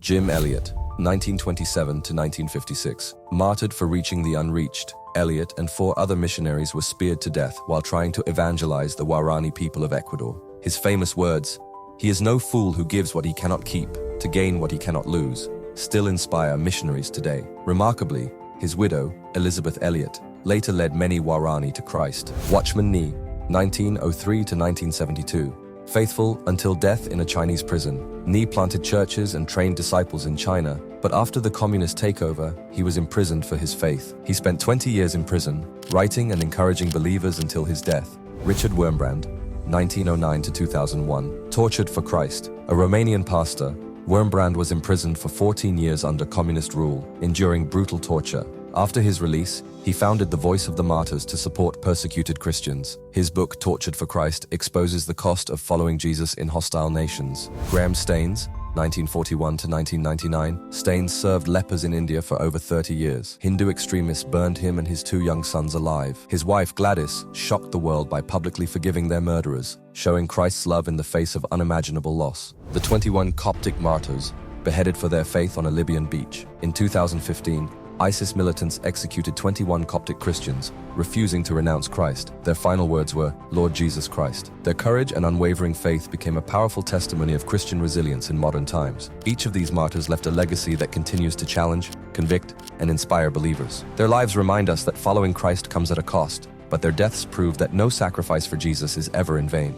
Jim Elliot, 1927 to 1956. Martyred for reaching the unreached, Elliot and 4 other missionaries were speared to death while trying to evangelize the Guarani people of Ecuador. His famous words, "He is no fool who gives what he cannot keep, to gain what he cannot lose," still inspire missionaries today. Remarkably, his widow, Elizabeth Elliot, later led many Guarani to Christ. Watchman Nee, 1903 to 1972. Faithful until death in a Chinese prison, Nee planted churches and trained disciples in China, but after the communist takeover, he was imprisoned for his faith. He spent 20 years in prison, writing and encouraging believers until his death. Richard Wurmbrand, 1909 to 2001. Tortured for Christ, a Romanian pastor, Wurmbrand was imprisoned for 14 years under communist rule, enduring brutal torture. After his release, he founded the Voice of the Martyrs to support persecuted Christians. His book, Tortured for Christ, exposes the cost of following Jesus in hostile nations. Graham Staines, 1941 to 1999. Staines served lepers in India for over 30 years. Hindu extremists burned him and his 2 young sons alive. His wife, Gladys, shocked the world by publicly forgiving their murderers, showing Christ's love in the face of unimaginable loss. The 21 Coptic martyrs, beheaded for their faith on a Libyan beach. In 2015, ISIS militants executed 21 Coptic Christians, refusing to renounce Christ. Their final words were, "Lord Jesus Christ." Their courage and unwavering faith became a powerful testimony of Christian resilience in modern times. Each of these martyrs left a legacy that continues to challenge, convict, and inspire believers. Their lives remind us that following Christ comes at a cost, but their deaths prove that no sacrifice for Jesus is ever in vain.